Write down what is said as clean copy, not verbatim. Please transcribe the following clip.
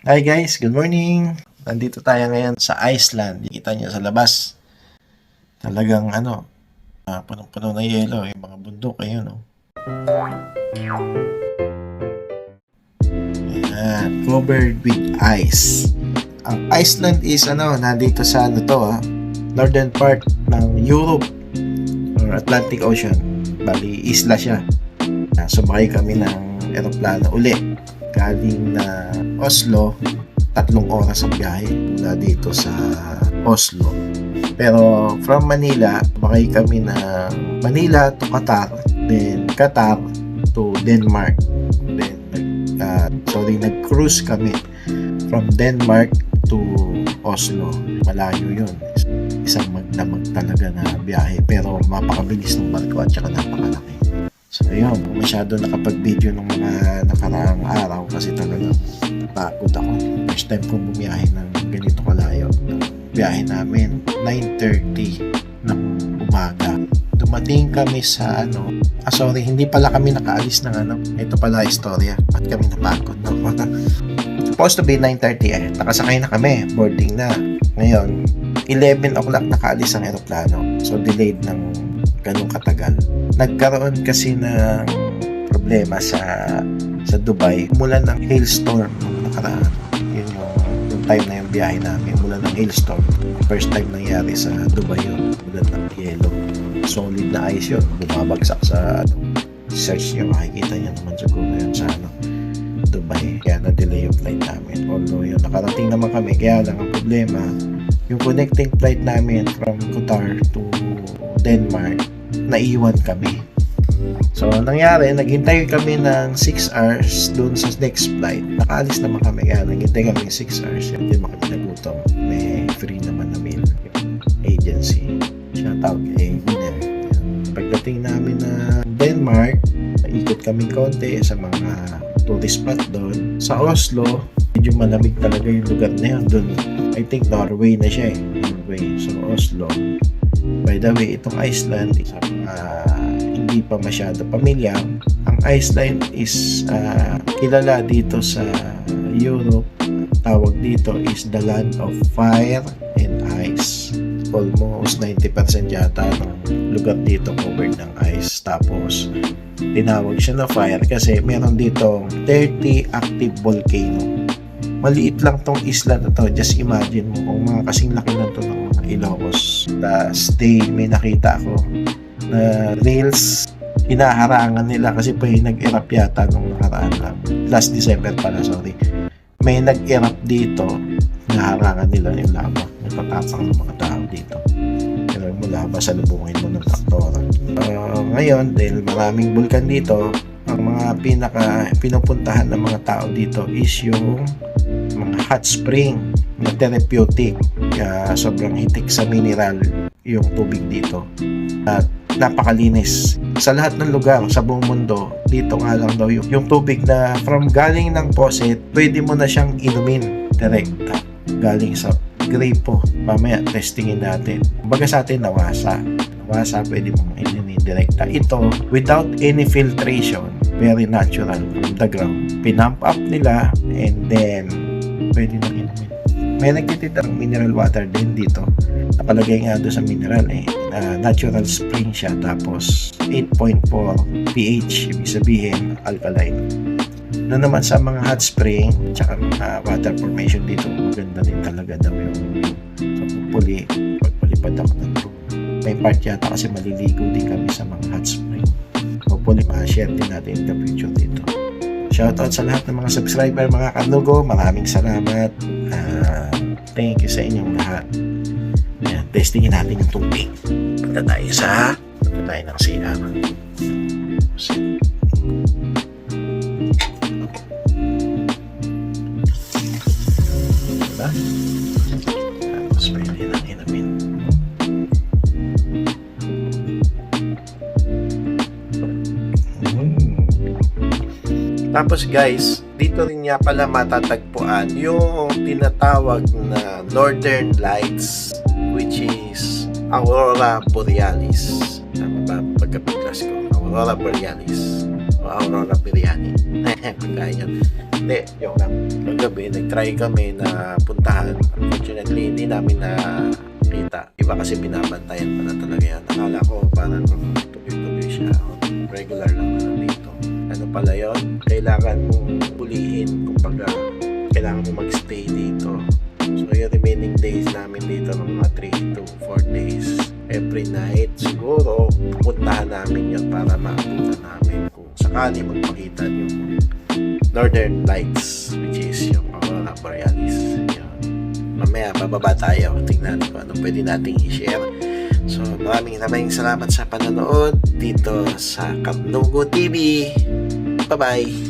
Hi guys, good morning. Nandito tayo ngayon sa Iceland. Kita niyo sa labas. Talagang punong-puno na yelo. Yung mga bundok, ayun, no? Ayan, covered with ice. Ang Iceland is nandito sa northern part ng Europe or Atlantic Ocean. Bali, isla siya. Sumakay kami ng eroplano uli. Galing na Oslo, 3 oras ang biyahe mula dito sa Oslo. Pero from Manila, makay kami ng Manila to Qatar, then Qatar to Denmark. Then nag-cruise kami from Denmark to Oslo. Malayo yun. Isang magdamag talaga na biyahe, pero mapakabilis ng barko at saka napakalaki. So ayun, masyado nakapag-video ng mga nakaraang araw kasi talagang napagod ako. First time kong bumiyahe ng ganito kalayo. Biyahe namin 9:30 ng umaga. Dumating kami sa hindi pala kami nakaalis ng ito pala istorya. Ba't kami napagod, no? Supposed to be 9:30 nakasakay na kami, boarding na. Ngayon 11 o'clock nakaalis ang eroplano, so delayed ng ganung katagal. Nagkaroon kasi ng problema sa Dubai. Umulan ng hailstorm nung nakaraan. Yun yung time na yung biyahe namin. Umulan ng hailstorm. First time nangyari sa Dubai yun. Umulan ng yelo. Solid na ice yun. Bumabagsak sa search nyo. Makikita nyo naman siguro yun sa Dubai. Kaya na-delay yung flight namin. Although yun, nakarating naman kami. Kaya lang ang problema, yung connecting flight namin from Qatar to Denmark, naiwan kami. So, nangyari, naghintay kami ng 6 hours doon sa next flight. Nakaalis naman kami, kaya naghintay kami 6 hours. Hindi naman kami nagutom. May free naman na meal. Agency. Shoutout kay Winner. Pagdating namin na Denmark, ikot kami konti sa mga tourist spot doon. Sa Oslo, medyo malamig talaga yung lugar na yun. Doon, I think Norway na siya eh. Norway. So, Oslo. By the way, itong Iceland, sa mga hindi pa masyado pamilyar, ang Iceland is kilala dito sa Europe. Tawag dito is the land of fire and ice. Almost 90% yata ng lugar dito covered ng ice. Tapos, tinawag siya na fire kasi meron dito 30 active volcano. Maliit lang tong isla na to. Just imagine mo kung mga kasing laki na to ng mga Ilocos. Last day, may nakita ako na reels, hinaharangan nila kasi pa yung nag-erupt yata nung nakaraan lang. Last December pala, sorry. May nag-erupt dito, hinaharangan nila yung lava. Nagpatapang ng mga tao dito. Pero mo lava, salubungin mo ng traktora. Ngayon, dahil maraming bulkan dito, ang mga pinupuntahan ng mga tao dito is yung mga hot spring na therapeutic. Sobrang hitik sa mineral yung tubig dito at napakalinis sa lahat ng lugar sa buong mundo. Dito nga lang daw yung tubig na from galing ng faucet, pwede mo na siyang inumin direkta galing sa gripo. Mamaya testingin natin. Kumbaga sa atin nawasa, pwede mong inumin direkta. Ito without any filtration, very natural from the ground. Pinump up nila and then pwede nang inumin. May nagtitita ng mineral water din dito. Nakalagay nga doon sa mineral natural spring siya, tapos 8.4 pH, ibig sabihin alkaline. Doon naman sa mga hot spring tsaka mga water formation dito, maganda din talaga daw yung pagpalipad ako ng drone. May part yata kasi maliligo din kami sa mga hot spring. Hopefully ma-share din natin in the future dito. Shoutout sa lahat ng mga subscriber, mga kanugo. Maraming salamat. Thank you sa inyong lahat. Ayan, testingin natin yung tubig. Punta tayo ng CR. Diba? Tapos pwede lang inamin. Tapos guys, dito rin nga pala matatagpuan yung tinatawag na Northern Lights, which is Aurora Borealis. Tama ba pagkapiglas ko? Aurora Borealis. Aurora Biryani. Pagkain yun. Hindi, joke lang. Kagabi, nag-try kami na puntahan. Unfortunately, hindi namin na kita. Iba kasi binabantayan pala talaga yan. Nakala ko parang tuloy-tuloy siya. Regular lang na dito. Ano pala yun? Kailangan mong pulihin. Kumbaga, kailangan mong mag-stay dito. So, yung remaining days namin dito ng mga 3 to 4 days every night, siguro pupuntahan namin yun para maabutan namin kung sakali magpakita yung Northern Lights, which is yung Aurora Borealis. Yun. Mamaya bababa tayo, tingnan ko ano pwede nating i-share. So maraming salamat sa panonood dito sa Kapnugo TV. Bye bye.